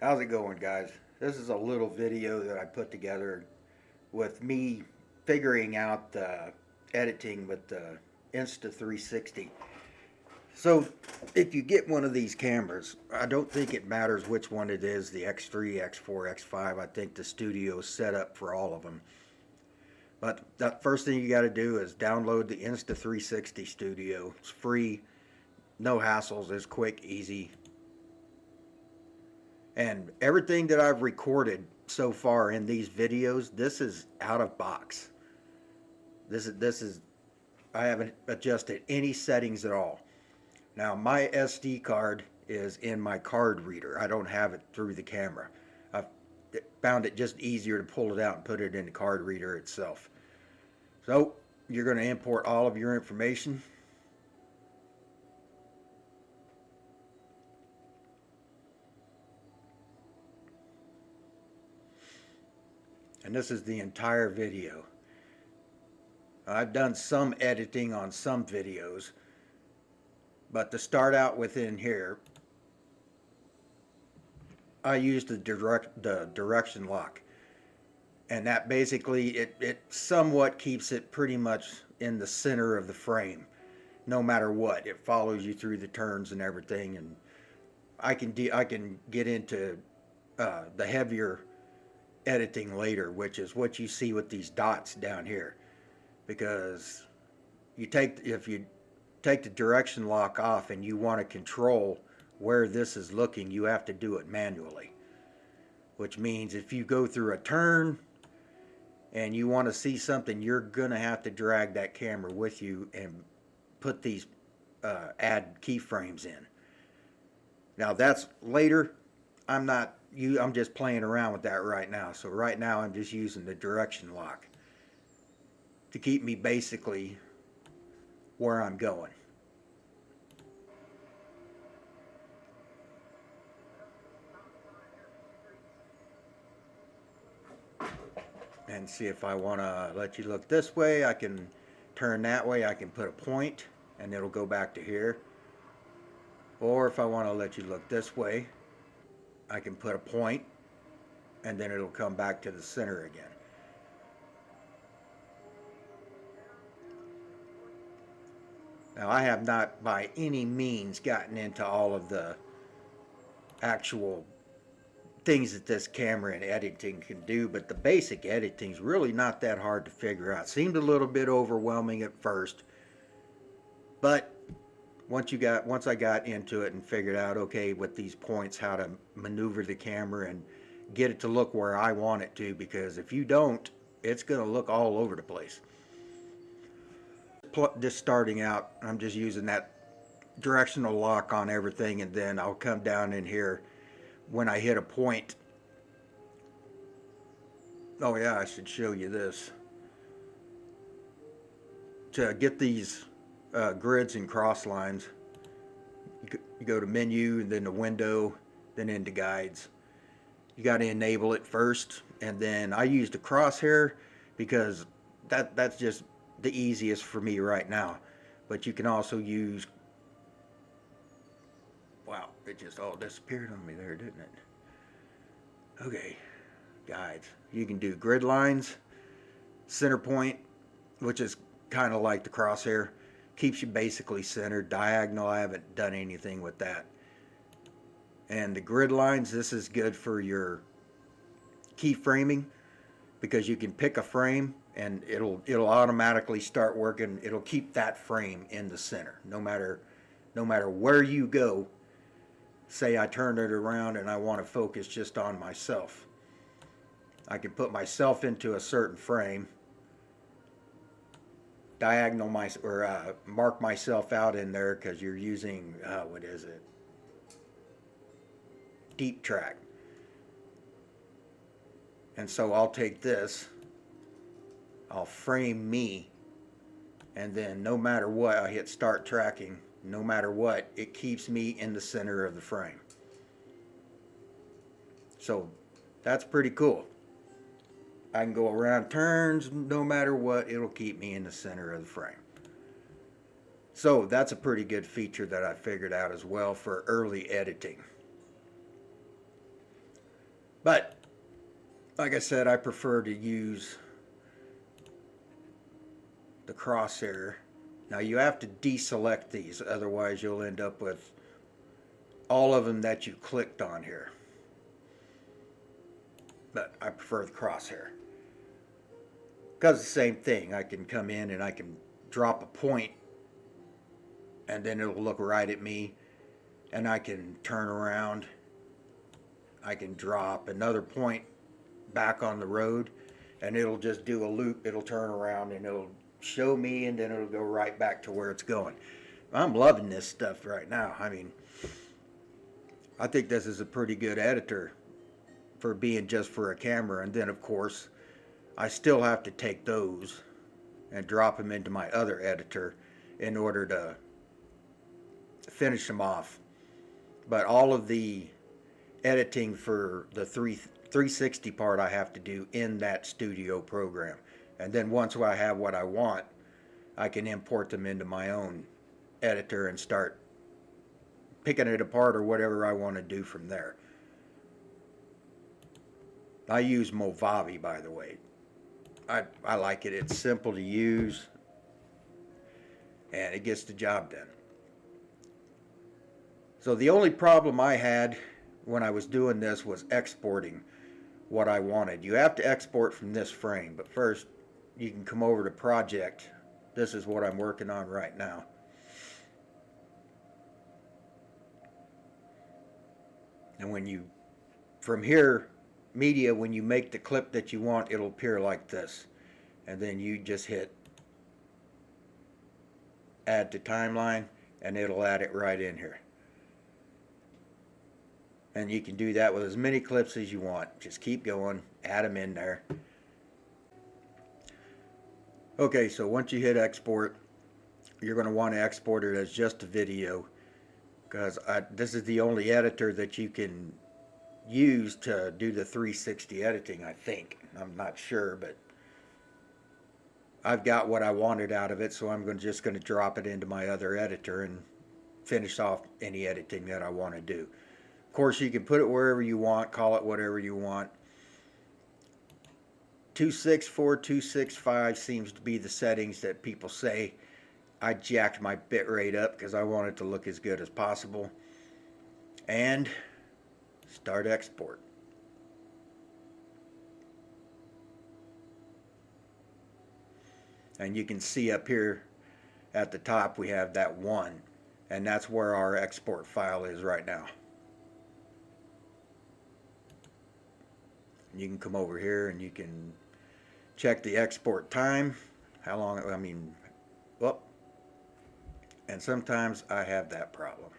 How's it going, guys? This is a little video that I put together with me figuring out the editing with the Insta360. So, if you get one of these cameras, I don't think it matters which one it is, the X3, X4, X5. I think the studio is set up for all of them. But the first thing you got to do is download the Insta360 Studio. It's free, no hassles, it's quick, easy. And everything that I've recorded so far in these videos, this is out of box. This is I haven't adjusted any settings at all. Now my SD card is in my card reader. I don't have it through the camera. I've found it just easier to pull it out and put it in the card reader itself. So you're going to import all of your information. And this is the entire video. I've done some editing on some videos, but to start out within here, I use the direction lock, and that basically it somewhat keeps it pretty much in the center of the frame, no matter what. It follows you through the turns and everything, and I can get into the heavier editing later, which is what you see with these dots down here, because if you take the direction lock off and you want to control where this is looking, you have to do it manually. Which means if you go through a turn and you want to see something, you're going to have to drag that camera with you and put these add keyframes in. Now that's later. I'm just playing around with that right now. So right now I'm just using the direction lock to keep me basically where I'm going. And see, if I want to let you look this way, I can turn that way. I can put a point and it'll go back to here. Or if I want to let you look this way, I can put a point and then it'll come back to the center again. Now I have not by any means gotten into all of the actual things that this camera and editing can do, but the basic editing is really not that hard to figure out. Seemed a little bit overwhelming at first, but once I got into it and figured out, okay, with these points, how to maneuver the camera and get it to look where I want it to, because if you don't, it's going to look all over the place. Just starting out, I'm just using that directional lock on everything, and then I'll come down in here when I hit a point. Oh yeah, I should show you this. To get these grids and cross lines, you go to menu and then the window, then into guides. You got to enable it first, and then I use the crosshair because that's just the easiest for me right now. But you can also use, wow, it just all disappeared on me there, didn't it? Okay, guides. You can do grid lines, center point, which is kind of like the crosshair, keeps you basically centered. Diagonal, I haven't done anything with that. And the grid lines, this is good for your keyframing, because you can pick a frame and it'll automatically start working. It'll keep that frame in the center no matter where you go. Say I turn it around and I want to focus just on myself, I can put myself into a certain frame, diagonal mark myself out in there, because you're using what is it, deep track. And so I'll take this, I'll frame me, and then no matter what, I hit start tracking. No matter what, it keeps me in the center of the frame. So that's pretty cool. I can go around turns, no matter what, it'll keep me in the center of the frame. So that's a pretty good feature that I figured out as well for early editing. But like I said, I prefer to use the crosshair. Now you have to deselect these, otherwise you'll end up with all of them that you clicked on here. But I prefer the crosshair. Because the same thing, I can come in and I can drop a point and then it'll look right at me, and I can turn around. I can drop another point back on the road and it'll just do a loop. It'll turn around and it'll show me, and then it'll go right back to where it's going. I'm loving this stuff right now. I mean, I think this is a pretty good editor for being just for a camera. And then of course I still have to take those and drop them into my other editor in order to finish them off. But all of the editing for the 360 part I have to do in that studio program. And then once I have what I want, I can import them into my own editor and start picking it apart or whatever I want to do from there. I use Movavi, by the way. I like it. It's simple to use and it gets the job done. So the only problem I had when I was doing this was exporting what I wanted. You have to export from this frame, but first you can come over to project. This is what I'm working on right now. And when you, from here, media, when you make the clip that you want, it'll appear like this. And then you just hit add to timeline and it'll add it right in here. And you can do that with as many clips as you want. Just keep going, add them in there. Okay, so once you hit export, you're going to want to export it as just a video, because this is the only editor that you can use to do the 360 editing, I think. I'm not sure, but I've got what I wanted out of it, so I'm just going to drop it into my other editor and finish off any editing that I want to do. Of course, you can put it wherever you want, call it whatever you want. 264, 265 seems to be the settings that people say. I jacked my bitrate up because I want it to look as good as possible. And start export. And you can see up here at the top we have that 1, and that's where our export file is right now. You can come over here and you can check the export time, how long, I mean, well, and sometimes I have that problem.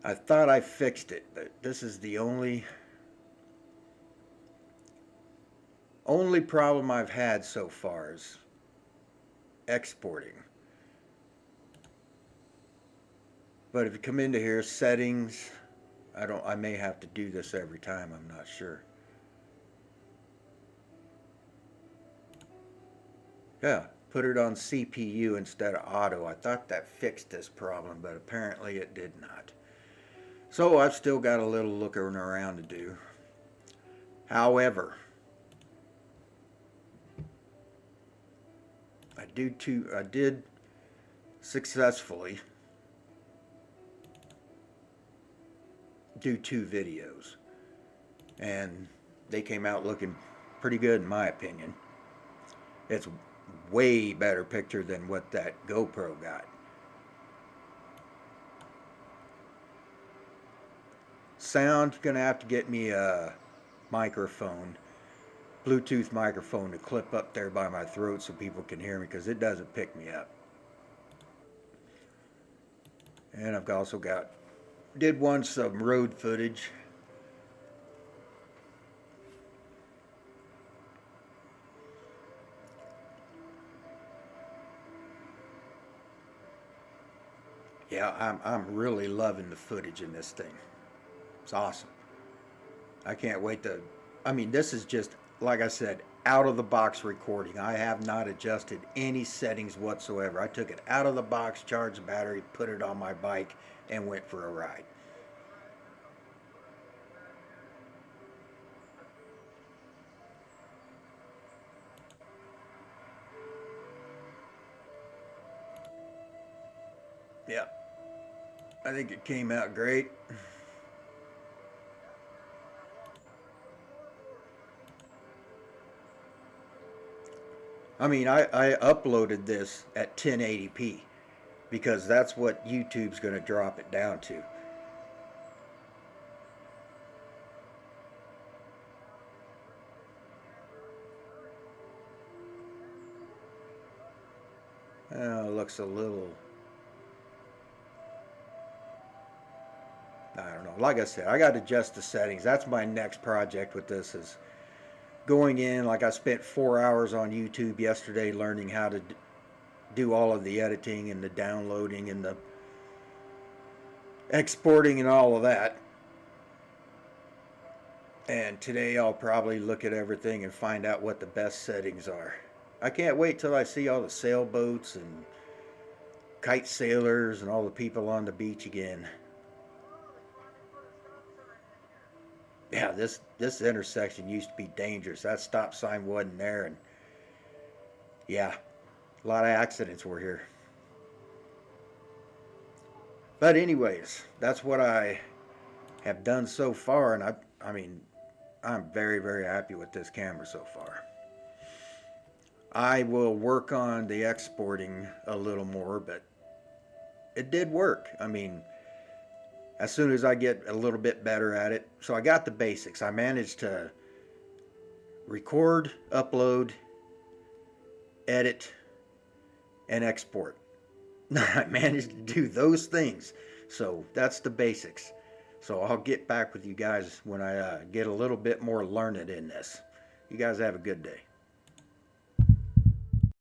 I thought I fixed it, but this is the only problem I've had so far is exporting. But if you come into here, settings, I may have to do this every time, I'm not sure. Yeah, put it on CPU instead of auto. I thought that fixed this problem, but apparently it did not. So I've still got a little looking around to do. However, I did successfully do 2 videos, and they came out looking pretty good in my opinion. It's way better picture than what that GoPro got. Sound, gonna have to get me a microphone, Bluetooth microphone to clip up there by my throat so people can hear me, because it doesn't pick me up. And I've also did want some road footage. Yeah, I'm really loving the footage in this thing. It's awesome. I can't wait to, I mean, this is just, like I said, out of the box recording. I have not adjusted any settings whatsoever. I took it out of the box, charged the battery, put it on my bike, and went for a ride. Yeah, I think it came out great. I mean, I uploaded this at 1080p because that's what YouTube's going to drop it down to. Looks a little, I don't know. Like I said, I got to adjust the settings. That's my next project with this is going in. Like I spent 4 hours on YouTube yesterday learning how to do all of the editing and the downloading and the exporting and all of that. And today I'll probably look at everything and find out what the best settings are. I can't wait till I see all the sailboats and kite sailors and all the people on the beach again. Yeah, this intersection used to be dangerous. That stop sign wasn't there, and yeah, a lot of accidents were here. But anyways, that's what I have done so far, and I mean, I'm very very happy with this camera so far. I will work on the exporting a little more, but it did work. I mean, as soon as I get a little bit better at it, so I got the basics. I managed to record, upload, edit, and export. I managed to do those things. So that's the basics. So I'll get back with you guys when I get a little bit more learned in this. You guys have a good day.